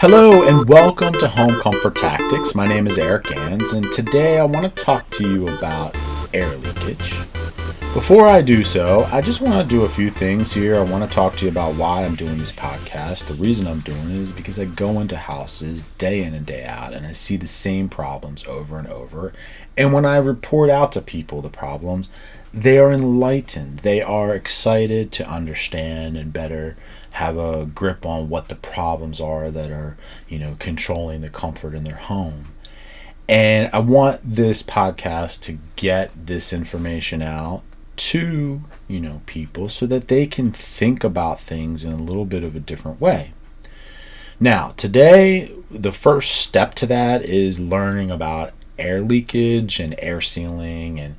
Hello and welcome to Home Comfort Tactics. My name is Eric Gans, and today I want to talk to you about air leakage. Before I do so, I just want to do a few things here. I want to talk to you about why I'm doing this podcast. The reason I'm doing it is because I go into houses day in and day out and I see the same problems over and over. And when I report out to people the problems, they are enlightened. They are excited to understand and better have a grip on what the problems are that are, controlling the comfort in their home. And I want this podcast to get this information out to, people so that they can think about things in a little bit of a different way. Now, today, the first step to that is learning about air leakage and air sealing and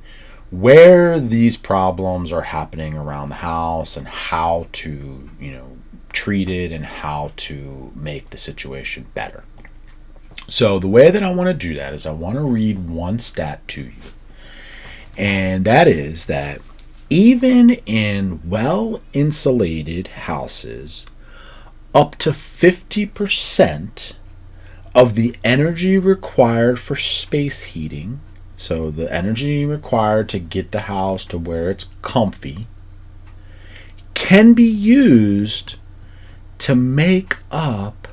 where these problems are happening around the house and how to, treat it and how to make the situation better. So the way that I want to do that is I want to read one stat to you. And that is that even in well-insulated houses, up to 50% of the energy required for space heating, so the energy required to get the house to where it's comfy, can be used to make up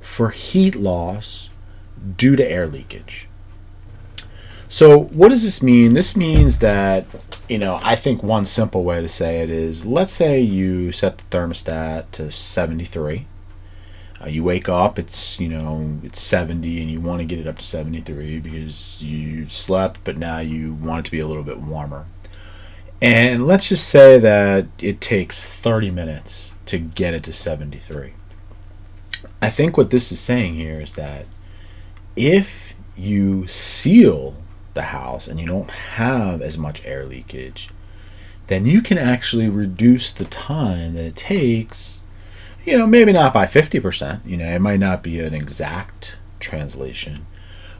for heat loss due to air leakage. So what does this mean? This means that, I think one simple way to say it is, let's say you set the thermostat to 73. You wake up, it's 70 and you want to get it up to 73 because you slept, but now you want it to be a little bit warmer. And let's just say that it takes 30 minutes to get it to 73. I think what this is saying here is that if you seal the house and you don't have as much air leakage, then you can actually reduce the time that it takes, maybe not by 50%, it might not be an exact translation,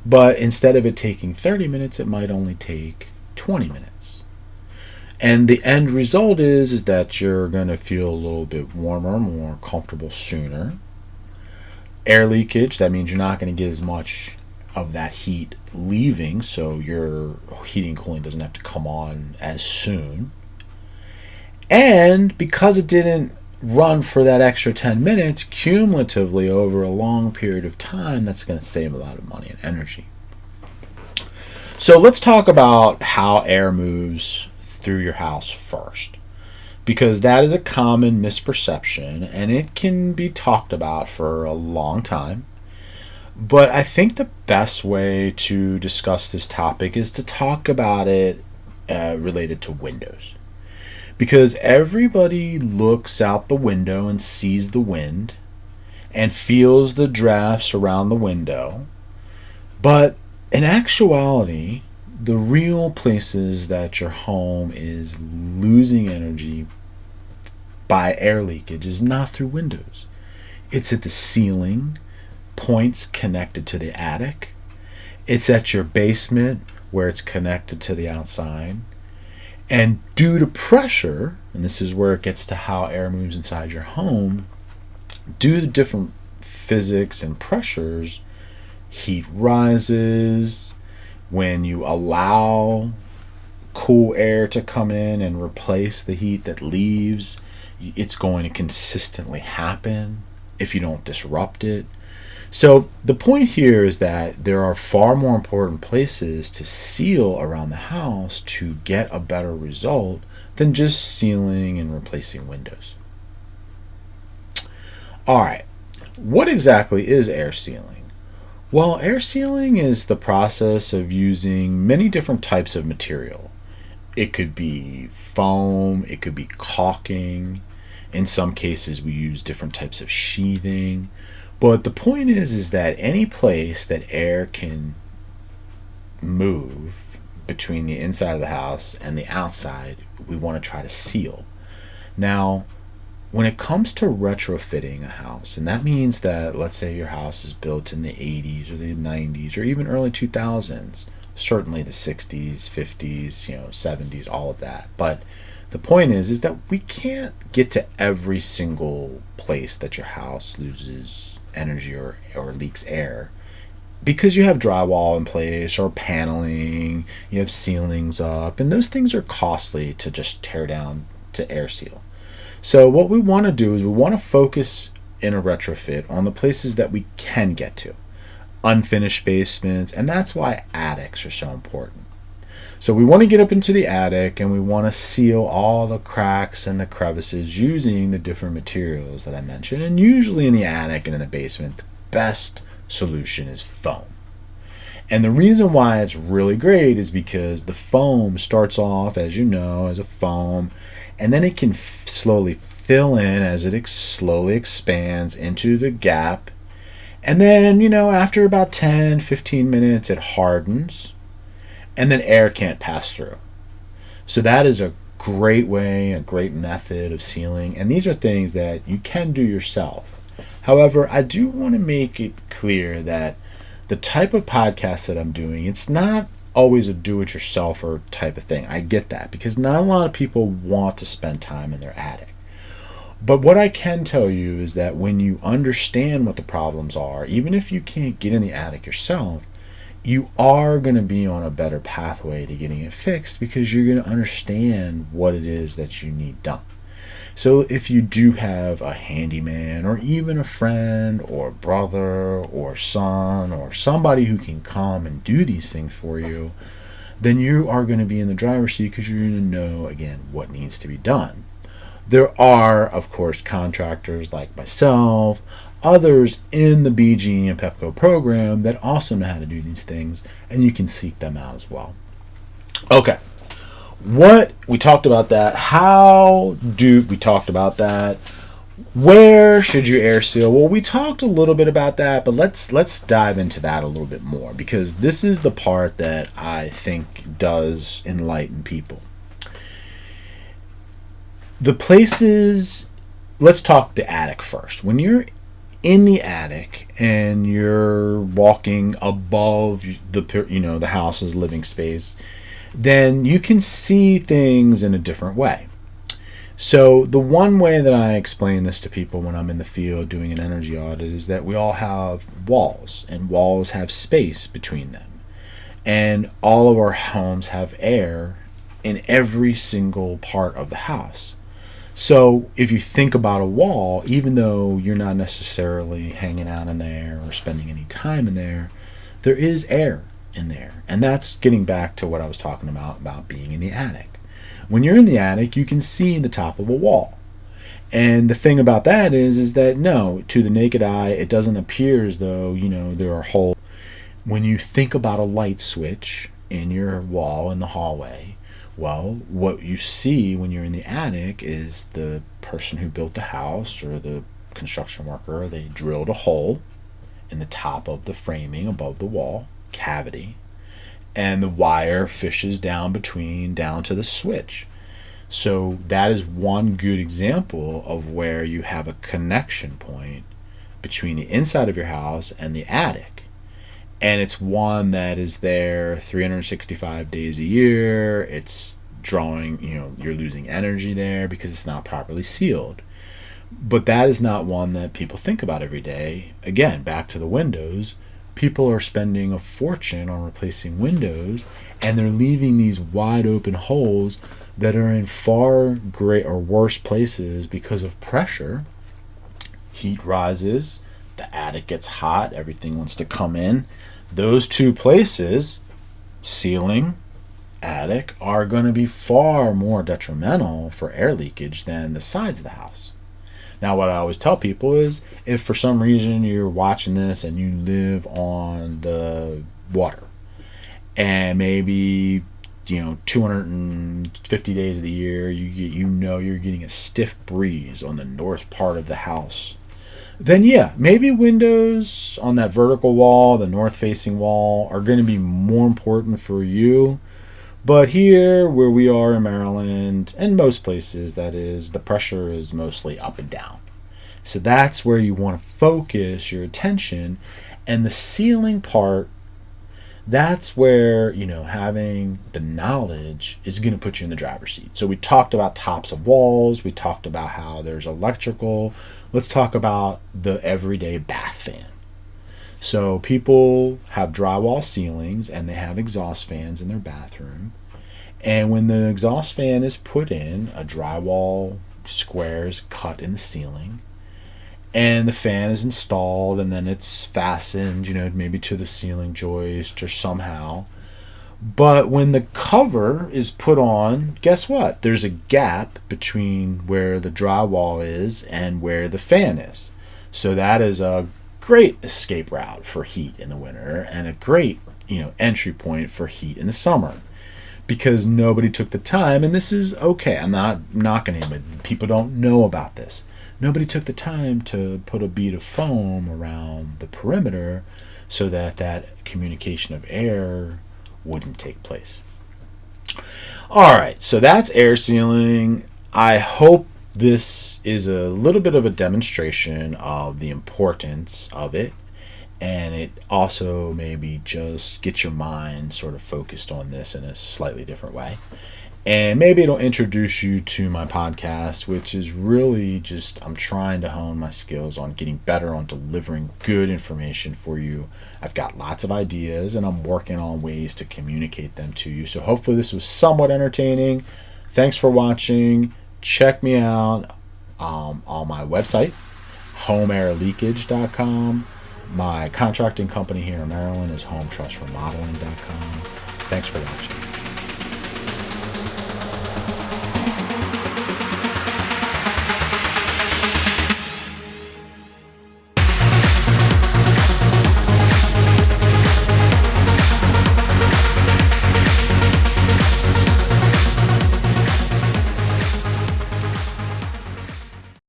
but instead of it taking 30 minutes, it might only take 20 minutes. And the end result is that you're going to feel a little bit warmer, more comfortable sooner. Air leakage, that means you're not going to get as much of that heat leaving, so your heating and cooling doesn't have to come on as soon. And because it didn't run for that extra 10 minutes, cumulatively over a long period of time, that's going to save a lot of money and energy. So let's talk about how air moves through your house first, because that is a common misperception and it can be talked about for a long time. But I think the best way to discuss this topic is to talk about it related to windows. Because everybody looks out the window and sees the wind and feels the drafts around the window. But in actuality, the real places that your home is losing energy by air leakage is not through windows. It's at the ceiling, points connected to the attic. It's at your basement where it's connected to the outside. And due to pressure, and this is where it gets to how air moves inside your home, due to different physics and pressures, heat rises. When you allow cool air to come in and replace the heat that leaves, it's going to consistently happen if you don't disrupt it. So the point here is that there are far more important places to seal around the house to get a better result than just sealing and replacing windows. All right, what exactly is air sealing? Well, air sealing is the process of using many different types of material. It could be foam, it could be caulking. In some cases, we use different types of sheathing. But the point is that any place that air can move between the inside of the house and the outside, we want to try to seal. Now, when it comes to retrofitting a house, and that means that, let's say your house is built in the 80s or the 90s or even early 2000s, certainly the 60s, 50s, 70s, all of that. But The point is that we can't get to every single place that your house loses energy or leaks air because you have drywall in place or paneling, you have ceilings up, and those things are costly to just tear down to air seal. So what we want to do is we want to focus in a retrofit on the places that we can get to, unfinished basements, and that's why attics are so important. So we want to get up into the attic and we want to seal all the cracks and the crevices using the different materials that I mentioned. And usually in the attic and in the basement, the best solution is foam. And the reason why it's really great is because the foam starts off, as you know, as a foam, and then it can slowly fill in as it slowly expands into the gap. And then, after about 10, 15 minutes, it hardens, and then air can't pass through. So that is a great way, a great method of sealing, and these are things that you can do yourself. However, I do want to make it clear that the type of podcast that I'm doing, it's not always a do-it-yourselfer type of thing. I get that, because not a lot of people want to spend time in their attic. But what I can tell you is that when you understand what the problems are, even if you can't get in the attic yourself, you are going to be on a better pathway to getting it fixed because you're going to understand what it is that you need done. So if you do have a handyman or even a friend or brother or son or somebody who can come and do these things for you, then you are going to be in the driver's seat because you're going to know, again, what needs to be done. There are, of course, contractors like myself, others in the BG and Pepco program that also know how to do these things, and you can seek them out as well. Okay, we talked about that. We talked about that. Where should you air seal? Well, we talked a little bit about that, but let's dive into that a little bit more because this is the part that I think does enlighten people. The places, let's talk the attic first. When you're in the attic and you're walking above the house's living space, then you can see things in a different way. So the one way that I explain this to people when I'm in the field doing an energy audit is that we all have walls, and walls have space between them. And all of our homes have air in every single part of the house. So if you think about a wall, even though you're not necessarily hanging out in there or spending any time in there, there is air in there. And that's getting back to what I was talking about being in the attic. When you're in the attic, you can see the top of a wall. And the thing about that is that no, to the naked eye, it doesn't appear as though, there are holes. When you think about a light switch in your wall in the hallway, well, what you see when you're in the attic is the person who built the house or the construction worker, they drilled a hole in the top of the framing above the wall cavity, and the wire fishes down to the switch. So that is one good example of where you have a connection point between the inside of your house and the attic. And it's one that is there 365 days a year. It's drawing, you're losing energy there because it's not properly sealed. But that is not one that people think about every day. Again, back to the windows. People are spending a fortune on replacing windows, and they're leaving these wide open holes that are in far great or worse places because of pressure. Heat rises, the attic gets hot, everything wants to come in. Those two places, ceiling, attic, are going to be far more detrimental for air leakage than the sides of the house. Now, what I always tell people is if for some reason you're watching this and you live on the water and maybe 250 days of the year you're getting a stiff breeze on the north part of the house, then yeah, maybe windows on that vertical wall, the north facing wall, are going to be more important for you. But here, where we are in Maryland, and most places, that is, the pressure is mostly up and down. So that's where you want to focus your attention. And the ceiling part, That's where, having the knowledge is going to put you in the driver's seat. So we talked about tops of walls, we talked about how there's electrical. Let's talk about the everyday bath fan. So people have drywall ceilings and they have exhaust fans in their bathroom. And when the exhaust fan is put in, a drywall square is cut in the ceiling, and the fan is installed, and then it's fastened, maybe to the ceiling joist or somehow. But when the cover is put on, guess what? There's a gap between where the drywall is and where the fan is. So that is a great escape route for heat in the winter, and a great, entry point for heat in the summer. Because nobody took the time, and this is okay. I'm not knocking him, but people don't know about this. Nobody took the time to put a bead of foam around the perimeter so that that communication of air wouldn't take place. All right, so that's air sealing. I hope this is a little bit of a demonstration of the importance of it, and it also maybe just gets your mind sort of focused on this in a slightly different way. And maybe it'll introduce you to my podcast, which is really just, I'm trying to hone my skills on getting better on delivering good information for you. I've got lots of ideas and I'm working on ways to communicate them to you. So hopefully this was somewhat entertaining. Thanks for watching. Check me out on my website, homeairleakage.com. My contracting company here in Maryland is Hometrust Remodeling.com. Thanks for watching.